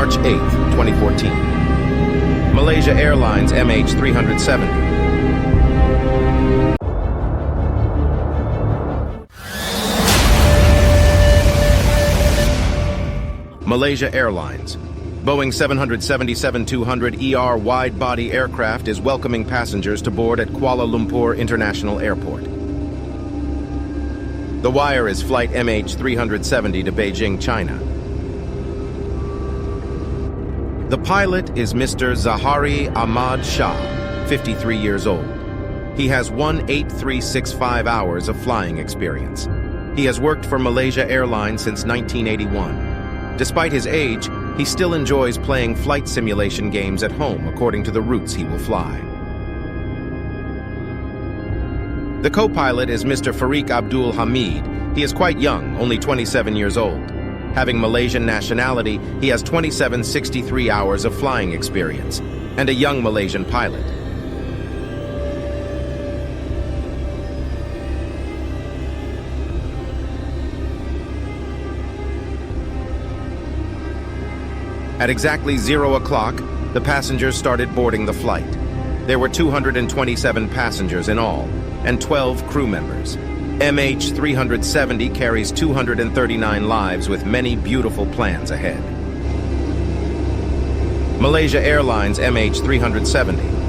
March 8, 2014. Malaysia Airlines MH370. Malaysia Airlines. Boeing 777-200ER wide-body aircraft is welcoming passengers to board at Kuala Lumpur International Airport. The wire is flight MH370 to Beijing, China. The pilot is Mr. Zahari Ahmad Shah, 53 years old. He has 18365 hours of flying experience. He has worked for Malaysia Airlines since 1981. Despite his age, he still enjoys playing flight simulation games at home according to the routes he will fly. The co-pilot is Mr. Farik Abdul Hamid. He is quite young, only 27 years old. Having Malaysian nationality, he has 2763 hours of flying experience, and a young Malaysian pilot. At exactly 0 o'clock, the passengers started boarding the flight. There were 227 passengers in all, and 12 crew members. MH370 carries 239 lives with many beautiful plans ahead. Malaysia Airlines MH370.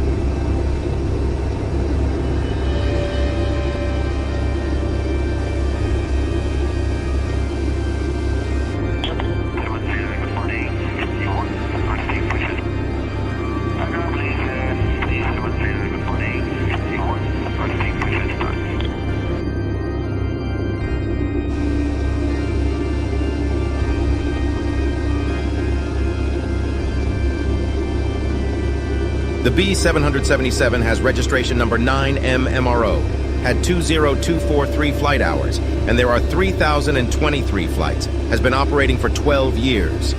The B777 has registration number 9MMRO, had 20243 flight hours, and there are 3,023 flights, has been operating for 12 years.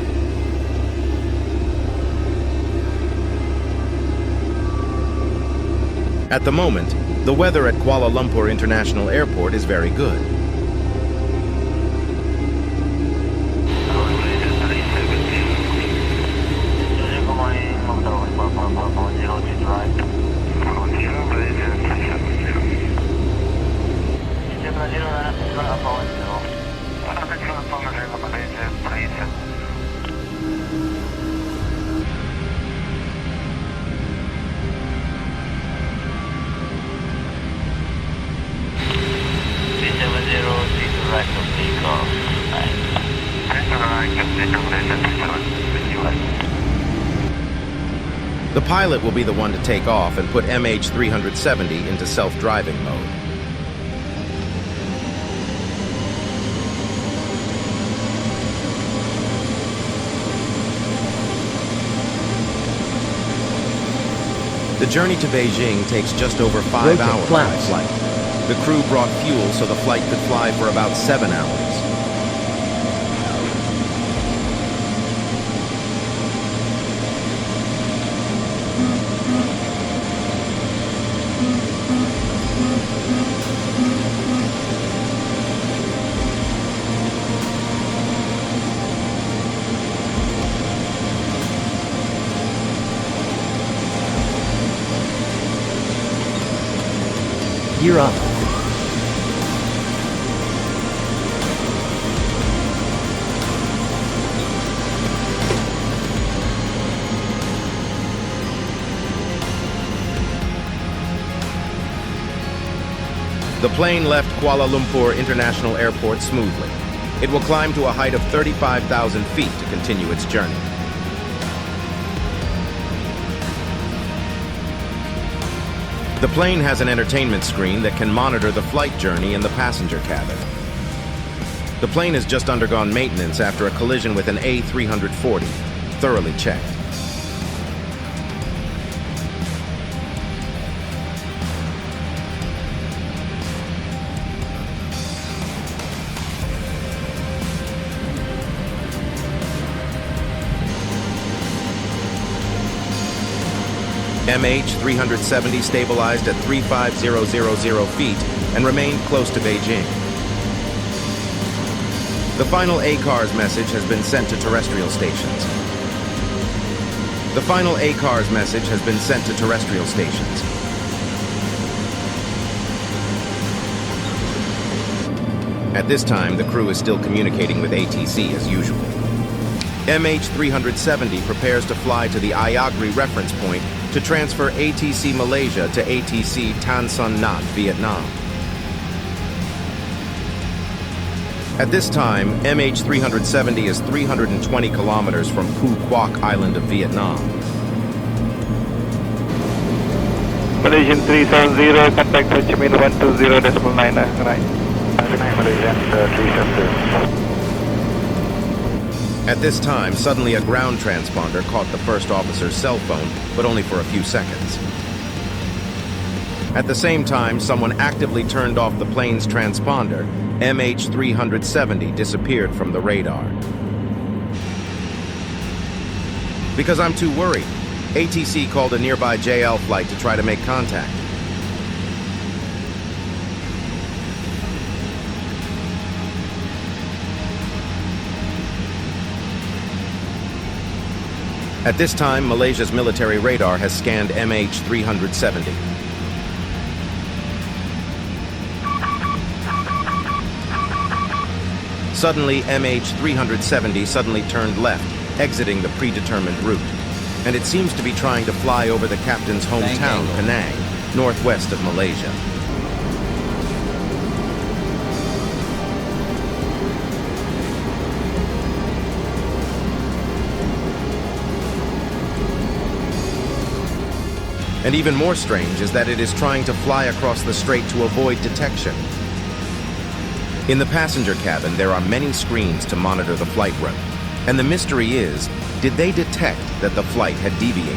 At the moment, the weather at Kuala Lumpur International Airport is very good. The pilot will be the one to take off and put MH370 into self-driving mode. The journey to Beijing takes just over 5 hours by flight. The crew brought fuel so the flight could fly for about 7 hours. Gear up. The plane left Kuala Lumpur International Airport smoothly. It will climb to a height of 35,000 feet to continue its journey. The plane has an entertainment screen that can monitor the flight journey in the passenger cabin. The plane has just undergone maintenance after a collision with an A340, thoroughly checked. MH370 stabilized at 35000 feet and remained close to Beijing. The final ACARS message has been sent to terrestrial stations. The final ACARS message has been sent to terrestrial stations. At this time, the crew is still communicating with ATC as usual. MH370 prepares to fly to the Iagri reference point to transfer ATC Malaysia to ATC Tan Son Nhat, Vietnam. At this time, MH370 is 320 kilometers from Phu Quoc Island of Vietnam. Malaysian 370, contact Ho Chi Minh 120.9, right. Malaysian 370. At this time, suddenly a ground transponder caught the first officer's cell phone, but only for a few seconds. At the same time, someone actively turned off the plane's transponder. MH370 disappeared from the radar. Because I'm too worried, ATC called a nearby JL flight to try to make contact. At this time, Malaysia's military radar has scanned MH370. Suddenly, MH370 suddenly turned left, exiting the predetermined route. And it seems to be trying to fly over the captain's hometown, Penang, northwest of Malaysia. And even more strange is that it is trying to fly across the strait to avoid detection. In the passenger cabin, there are many screens to monitor the flight route. And the mystery is, did they detect that the flight had deviated?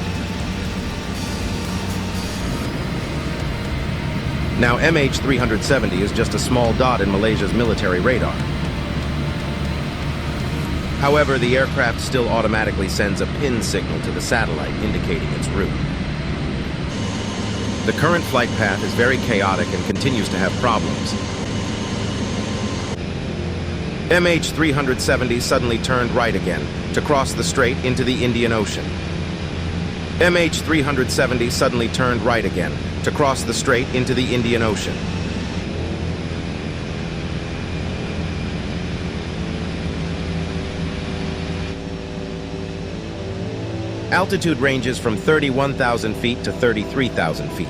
Now, MH370 is just a small dot in Malaysia's military radar. However, the aircraft still automatically sends a PIN signal to the satellite indicating its route. The current flight path is very chaotic and continues to have problems. MH370 suddenly turned right again to cross the strait into the Indian Ocean. MH370 suddenly turned right again to cross the strait into the Indian Ocean. Altitude ranges from 31,000 feet to 33,000 feet.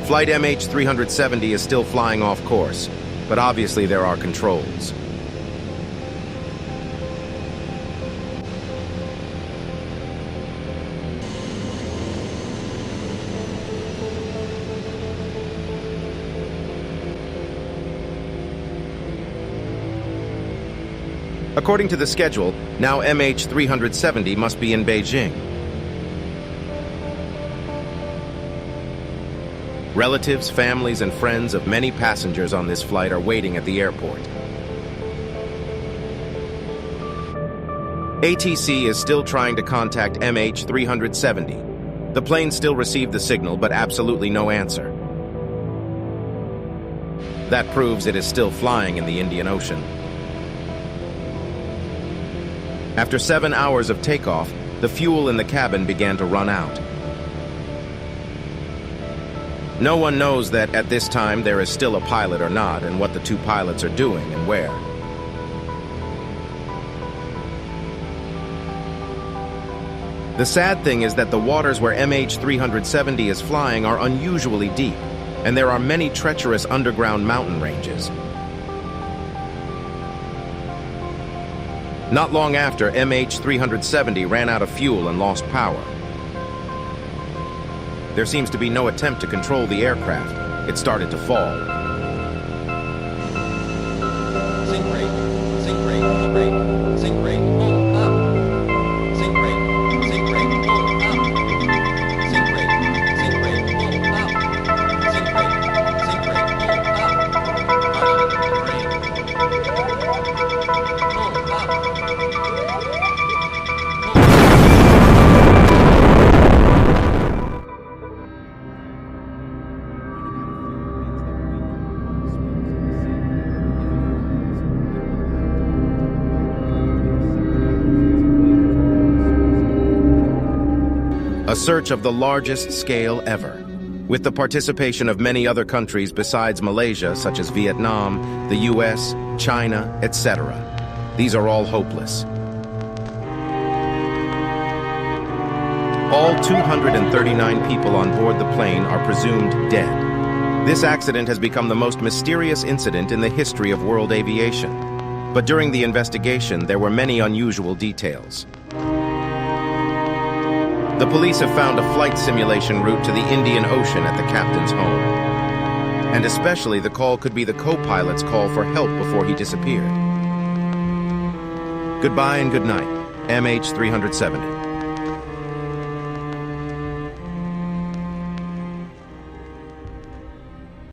Flight MH370 is still flying off course, but obviously there are controls. According to the schedule, now MH370 must be in Beijing. Relatives, families, and friends of many passengers on this flight are waiting at the airport. ATC is still trying to contact MH370. The plane still received the signal, but absolutely no answer. That proves it is still flying in the Indian Ocean. After 7 hours of takeoff, the fuel in the cabin began to run out. No one knows that at this time there is still a pilot or not, and what the two pilots are doing and where. The sad thing is that the waters where MH370 is flying are unusually deep, and there are many treacherous underground mountain ranges. Not long after, MH370 ran out of fuel and lost power. There seems to be no attempt to control the aircraft. It started to fall. Sink rate, sink rate, rate, sink rate, pull up. Sink rate, pull up. Sink rate, pull up. Sink rate, pull up. Oxygen rate. Pull up. search of the largest scale ever, with the participation of many other countries besides Malaysia, such as Vietnam, the US, China, etc. These are all hopeless. All 239 people on board the plane are presumed dead. This accident has become the most mysterious incident in the history of world aviation. But during the investigation, there were many unusual details. The police have found a flight simulation route to the Indian Ocean at the captain's home. And especially the call could be the co-pilot's call for help before he disappeared. Goodbye and good night, MH370.